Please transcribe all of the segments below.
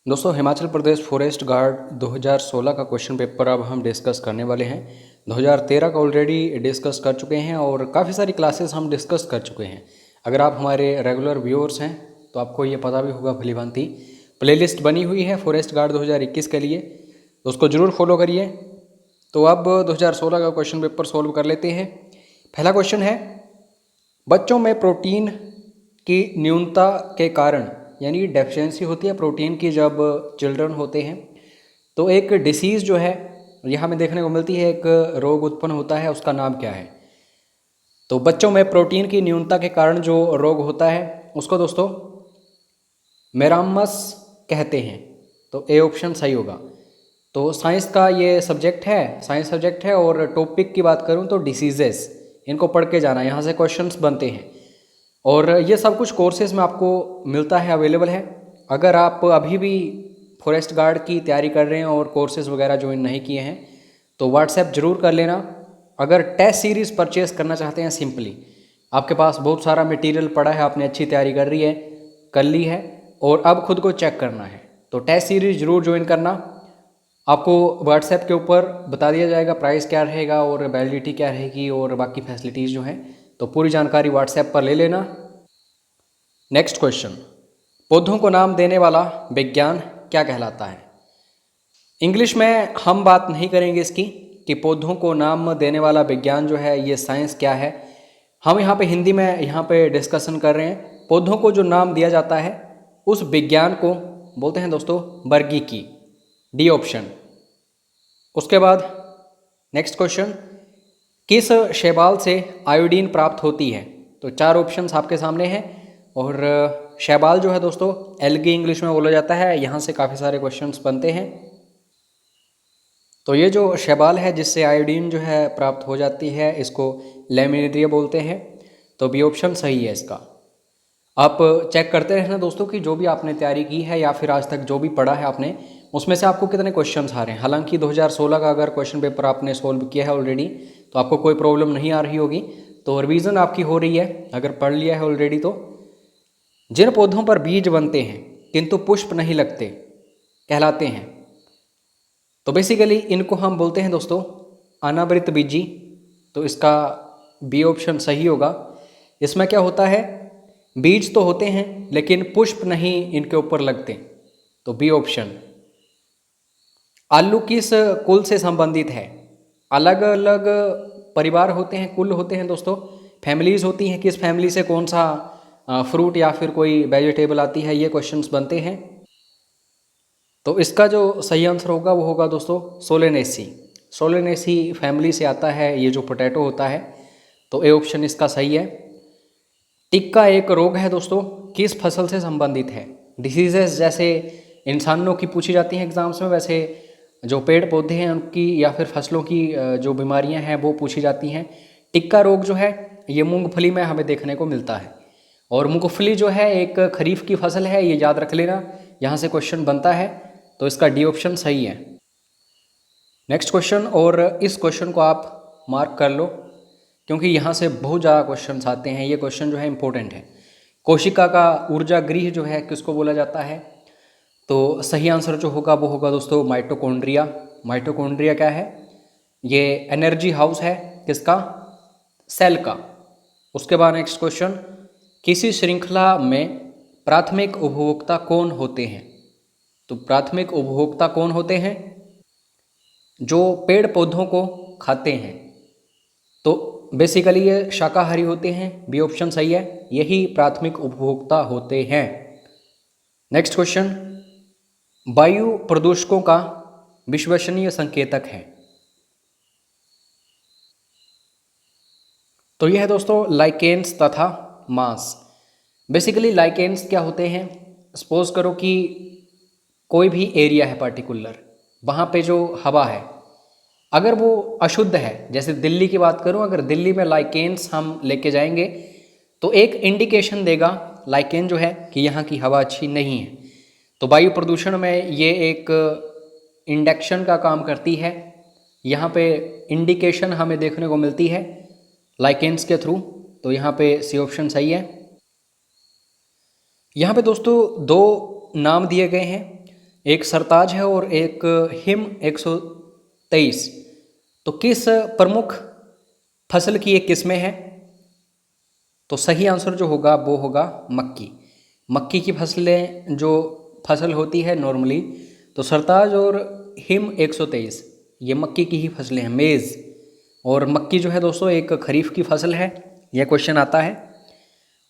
दोस्तों Himachal Pradesh forest guard 2016 का question paper अब हम डिस्कस करने वाले हैं। 2013 का ऑलरेडी डिस्कस कर चुके हैं और काफ़ी सारी क्लासेस हम डिस्कस कर चुके हैं। अगर आप हमारे रेगुलर व्यूअर्स हैं तो आपको ये पता भी होगा भलीभांति प्लेलिस्ट बनी हुई है फॉरेस्ट गार्ड 2021 के लिए, तो उसको ज़रूर फॉलो करिए। तो अब 2016 का क्वेश्चन पेपर सोल्व कर लेते हैं। पहला क्वेश्चन है, बच्चों में प्रोटीन की न्यूनता के कारण यानी डेफिशिएंसी होती है प्रोटीन की जब चिल्ड्रन होते हैं तो एक डिसीज़ जो है यह हमें देखने को मिलती है, एक रोग उत्पन्न होता है, उसका नाम क्या है? तो बच्चों में प्रोटीन की न्यूनता के कारण जो रोग होता है उसको दोस्तों मेरामस कहते हैं। तो ए ऑप्शन सही होगा। तो साइंस का ये सब्जेक्ट है, साइंस सब्जेक्ट है और टॉपिक की बात करूँ तो डिसीजेस, इनको पढ़ के जाना, यहाँ से क्वेश्चंस बनते हैं और ये सब कुछ कोर्सेज में आपको मिलता है, अवेलेबल है। अगर आप अभी भी फॉरेस्ट गार्ड की तैयारी कर रहे हैं और कोर्सेज वगैरह ज्वाइन नहीं किए हैं तो व्हाट्सएप ज़रूर कर लेना। अगर टेस्ट सीरीज़ परचेज़ करना चाहते हैं, सिंपली आपके पास बहुत सारा मटेरियल पड़ा है, आपने अच्छी तैयारी कर ली है और अब खुद को चेक करना है, तो टेस्ट सीरीज़ ज़रूर ज्वाइन करना। आपको व्हाट्सएप के ऊपर बता दिया जाएगा प्राइस क्या रहेगा और वैलिडिटी क्या रहेगी और बाकी फैसिलिटीज़ जो हैं, तो पूरी जानकारी व्हाट्सएप पर ले लेना। नेक्स्ट क्वेश्चन, पौधों को नाम देने वाला विज्ञान क्या कहलाता है? इंग्लिश में हम बात नहीं करेंगे इसकी कि पौधों को नाम देने वाला विज्ञान जो है ये साइंस क्या है, हम यहाँ पे हिंदी में यहाँ पे डिस्कशन कर रहे हैं। पौधों को जो नाम दिया जाता है उस विज्ञान को बोलते हैं दोस्तों वर्गीकी, डी ऑप्शन। उसके बाद नेक्स्ट क्वेश्चन, किस शैवाल से आयोडीन प्राप्त होती है? तो चार ऑप्शंस आपके सामने हैं और शैवाल जो है दोस्तों एल्गी इंग्लिश में बोला जाता है, यहाँ से काफ़ी सारे क्वेश्चंस बनते हैं। तो ये जो शैवाल है जिससे आयोडीन जो है प्राप्त हो जाती है इसको लैमिनेरिया बोलते हैं, तो बी ऑप्शन सही है इसका। आप चेक करते रहना दोस्तों कि जो भी आपने तैयारी की है या फिर आज तक जो भी पढ़ा है आपने, उसमें से आपको कितने क्वेश्चंस आ रहे हैं। हालांकि 2016 का अगर क्वेश्चन पेपर आपने सोल्व किया है ऑलरेडी तो आपको कोई प्रॉब्लम नहीं आ रही होगी, तो रिवीजन आपकी हो रही है अगर पढ़ लिया है ऑलरेडी। तो जिन पौधों पर बीज बनते हैं किंतु पुष्प नहीं लगते कहलाते हैं? तो बेसिकली इनको हम बोलते हैं दोस्तों अनावृत बीजी, तो इसका बी ऑप्शन सही होगा। इसमें क्या होता है, बीज तो होते हैं लेकिन पुष्प नहीं इनके ऊपर लगते, तो बी ऑप्शन। आलू किस कुल से संबंधित है? अलग अलग परिवार होते हैं, कुल होते हैं दोस्तों, फैमिलीज होती हैं, किस फैमिली से कौन सा फ्रूट या फिर कोई वेजिटेबल आती है, ये क्वेश्चंस बनते हैं। तो इसका जो सही आंसर होगा वो होगा दोस्तों सोलेनेसी। सोलेनेसी फैमिली से आता है ये जो पोटैटो होता है, तो ए ऑप्शन इसका सही है। टिक्का एक रोग है दोस्तों, किस फसल से संबंधित है? डिसीजेस जैसे इंसानों की पूछी जाती हैं एग्जाम्स में, वैसे जो पेड़ पौधे हैं उनकी या फिर फसलों की जो बीमारियां हैं वो पूछी जाती हैं। टिक्का रोग जो है ये मूंगफली में हमें देखने को मिलता है और मूंगफली जो है एक खरीफ की फसल है, ये याद रख लेना, यहाँ से क्वेश्चन बनता है, तो इसका डी ऑप्शन सही है। नेक्स्ट क्वेश्चन, और इस क्वेश्चन को आप मार्क कर लो क्योंकि यहाँ से बहुत ज़्यादा क्वेश्चंस आते हैं, ये क्वेश्चन जो है इंपॉर्टेंट है। कोशिका का ऊर्जा गृह जो है किसको बोला जाता है? तो सही आंसर जो होगा वो होगा दोस्तों माइटोकॉन्ड्रिया। माइटोकॉन्ड्रिया क्या है? ये एनर्जी हाउस है किसका? सेल का। उसके बाद नेक्स्ट क्वेश्चन, किसी श्रृंखला में प्राथमिक उपभोक्ता कौन होते हैं? तो प्राथमिक उपभोक्ता कौन होते हैं? जो पेड़ पौधों को खाते हैं, तो बेसिकली ये शाकाहारी होते हैं, बी ऑप्शन सही है, यही प्राथमिक उपभोक्ता होते हैं। नेक्स्ट क्वेश्चन, वायु प्रदूषकों का विश्वसनीय संकेतक है? तो यह है दोस्तों लाइकेन्स तथा मास। बेसिकली लाइकेन्स क्या होते हैं, सपोज करो कि कोई भी एरिया है पर्टिकुलर, वहाँ पे जो हवा है अगर वो अशुद्ध है, जैसे दिल्ली की बात करूँ, अगर दिल्ली में लाइकेन्स हम लेके जाएंगे तो एक इंडिकेशन देगा लाइकेन जो है कि यहाँ की हवा अच्छी नहीं है। तो वायु प्रदूषण में ये एक इंडेक्शन का काम करती है, यहाँ पे इंडिकेशन हमें देखने को मिलती है लाइकेन्स के थ्रू, तो यहाँ पे सी ऑप्शन सही है। यहाँ पे दोस्तों दो नाम दिए गए हैं, एक सरताज है और एक हिम 123, तो किस प्रमुख फसल की ये किस्में हैं? तो सही आंसर जो होगा वो होगा मक्की। मक्की की फसलें जो फसल होती है नॉर्मली, तो सरताज और हिम 123 ये मक्की की ही फसलें हैं, मेज़। और मक्की जो है दोस्तों एक खरीफ की फसल है, यह क्वेश्चन आता है।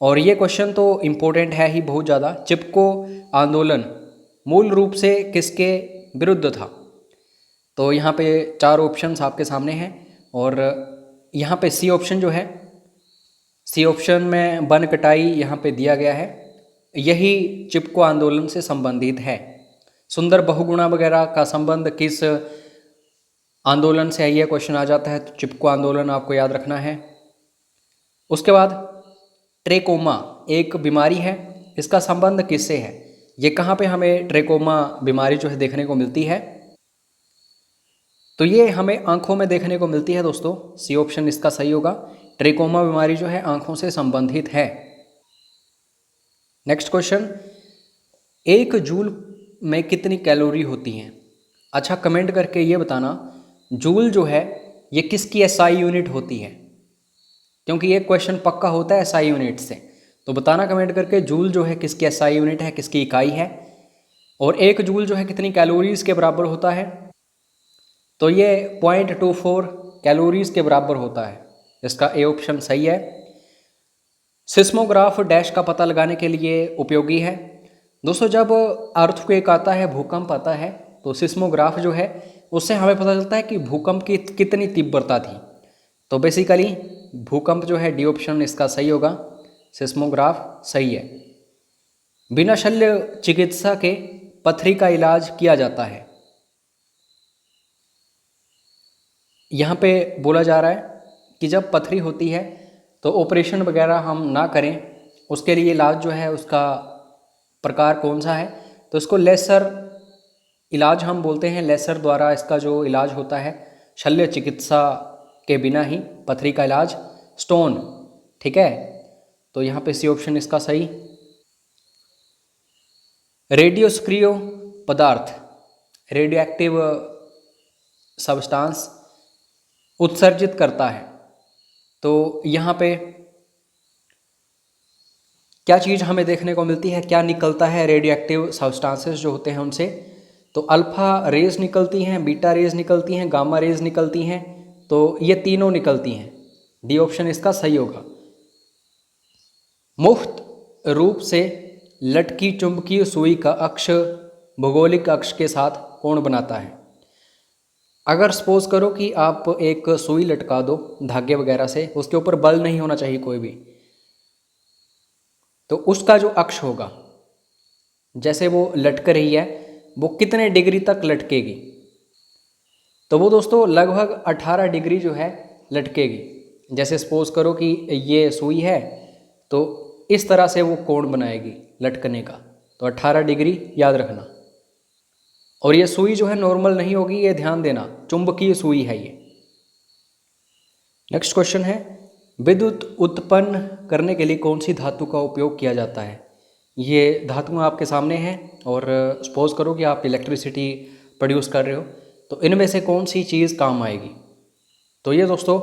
और ये क्वेश्चन तो इम्पोर्टेंट है ही बहुत ज़्यादा। चिपको आंदोलन मूल रूप से किसके विरुद्ध था? तो यहाँ पे 4 ऑप्शंस आपके सामने हैं और यहाँ पे सी ऑप्शन जो है, सी ऑप्शन में वन कटाई यहाँ पे दिया गया है, यही चिपको आंदोलन से संबंधित है। सुंदर बहुगुणा वगैरह का संबंध किस आंदोलन से है, यह क्वेश्चन आ जाता है, तो चिपको आंदोलन आपको याद रखना है। उसके बाद ट्रेकोमा एक बीमारी है, इसका संबंध किससे है? ये कहाँ पे हमें ट्रेकोमा बीमारी जो है देखने को मिलती है? तो ये हमें आंखों में देखने को मिलती है दोस्तों, सी ऑप्शन इसका सही होगा। ट्रेकोमा बीमारी जो है आंखों से संबंधित है। नेक्स्ट क्वेश्चन, 1 जूल में कितनी कैलोरी होती हैं? अच्छा, कमेंट करके ये बताना जूल जो है ये किसकी एसआई यूनिट होती है, क्योंकि ये क्वेश्चन पक्का होता है एसआई यूनिट से। तो बताना कमेंट करके जूल जो है किसकी एसआई यूनिट है, किसकी इकाई है। और 1 जूल जो है कितनी कैलोरीज के बराबर होता है? तो ये 0.24 कैलोरीज के बराबर होता है, इसका ए ऑप्शन सही है। सिस्मोग्राफ डैश का पता लगाने के लिए उपयोगी है? दोस्तों जब अर्थक्वेक आता है, भूकंप आता है, तो सिस्मोग्राफ जो है उससे हमें पता चलता है कि भूकंप की कितनी तीव्रता थी। तो बेसिकली भूकंप जो है डी ऑप्शन इसका सही होगा, सिस्मोग्राफ सही है। बिना शल्य चिकित्सा के पथरी का इलाज किया जाता है। यहाँ पे बोला जा रहा है कि जब पथरी होती है तो ऑपरेशन वगैरह हम ना करें, उसके लिए इलाज जो है उसका प्रकार कौन सा है? तो इसको लेसर इलाज हम बोलते हैं। लेसर द्वारा इसका जो इलाज होता है, शल्य चिकित्सा के बिना ही पथरी का इलाज, स्टोन, ठीक है। तो यहाँ पे सी ऑप्शन इसका सही। रेडियोस्क्रियो पदार्थ, रेडियो एक्टिव सब्सटेंस उत्सर्जित करता है। तो यहाँ पे क्या चीज़ हमें देखने को मिलती है, क्या निकलता है रेडियो एक्टिव सब्सटेंसेस जो होते हैं उनसे? तो अल्फा रेज निकलती हैं, बीटा रेज निकलती हैं, गामा रेज निकलती हैं। तो ये तीनों निकलती हैं, डी ऑप्शन इसका सही होगा। मुक्त रूप से लटकी चुंबकीय सुई का अक्ष भौगोलिक अक्ष के साथ कोण बनाता है। अगर सपोज करो कि आप एक सुई लटका दो धागे वगैरह से, उसके ऊपर बल नहीं होना चाहिए कोई भी, तो उसका जो अक्ष होगा, जैसे वो लटक रही है, वो कितने डिग्री तक लटकेगी? तो वो दोस्तों लगभग 18 डिग्री जो है लटकेगी। जैसे सपोज करो कि ये सुई है, तो इस तरह से वो कोण बनाएगी लटकने का, तो 18 डिग्री याद रखना। और ये सुई जो है नॉर्मल नहीं होगी, ये ध्यान देना, चुंबकीय सुई है ये। नेक्स्ट क्वेश्चन है, विद्युत उत्पन्न करने के लिए कौन सी धातु का उपयोग किया जाता है? ये धातुएं आपके सामने हैं और सपोज करो कि आप इलेक्ट्रिसिटी प्रोड्यूस कर रहे हो, तो इनमें से कौन सी चीज़ काम आएगी? तो ये दोस्तों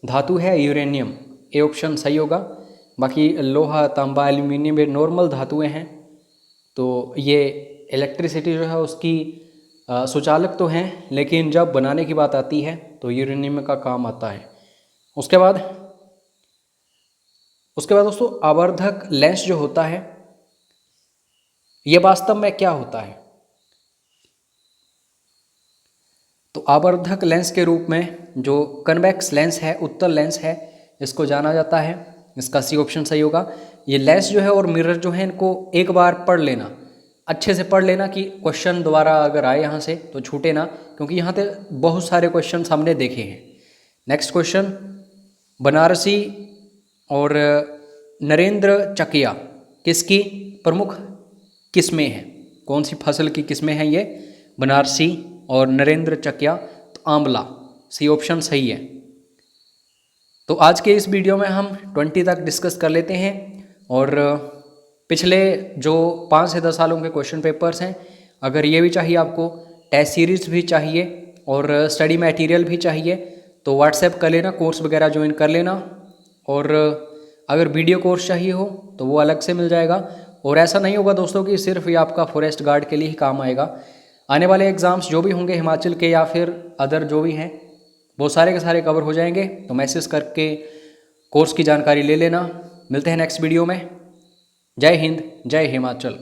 धातु है यूरेनियम, ए ऑप्शन सही होगा। बाकी लोहा, तांबा, एल्यूमिनियम ये नॉर्मल धातुएं हैं, तो ये इलेक्ट्रिसिटी जो है उसकी सुचालक तो हैं, लेकिन जब बनाने की बात आती है तो यूरेनियम का काम आता है। उसके बाद दोस्तों आवर्धक लेंस जो होता है, ये वास्तव में क्या होता है? तो आवर्धक लेंस के रूप में जो कन्वेक्स लेंस है, उत्तल लेंस है, इसको जाना जाता है। इसका सी ऑप्शन सही होगा। ये लेंस जो है और मिरर जो है, इनको एक बार पढ़ लेना, अच्छे से पढ़ लेना कि क्वेश्चन दोबारा अगर आए यहाँ से तो छूटे ना, क्योंकि यहाँ पे बहुत सारे क्वेश्चन हमने देखे हैं। नेक्स्ट क्वेश्चन, बनारसी और नरेंद्र चकिया किसकी प्रमुख किस्में हैं? कौन सी फसल की किस्में हैं ये? बनारसी और नरेंद्र चकिया, तो आंवला, सी ऑप्शन सही है। तो आज के इस वीडियो में हम 20 तक डिस्कस कर लेते हैं और पिछले जो 5 से 10 सालों के क्वेश्चन पेपर्स हैं अगर ये भी चाहिए आपको, टेस्ट सीरीज़ भी चाहिए और स्टडी मटेरियल भी चाहिए, तो व्हाट्सएप कर लेना, कोर्स वगैरह ज्वाइन कर लेना। और अगर वीडियो कोर्स चाहिए हो तो वो अलग से मिल जाएगा। और ऐसा नहीं होगा दोस्तों कि सिर्फ ये आपका फॉरेस्ट गार्ड के लिए ही काम आएगा। आने वाले एग्ज़ाम्स जो भी होंगे हिमाचल के या फिर अदर जो भी हैं, वो सारे के सारे कवर हो जाएंगे। तो मैसेज करके कोर्स की जानकारी ले लेना। मिलते हैं नेक्स्ट वीडियो में। जय हिंद, जय हिमाचल।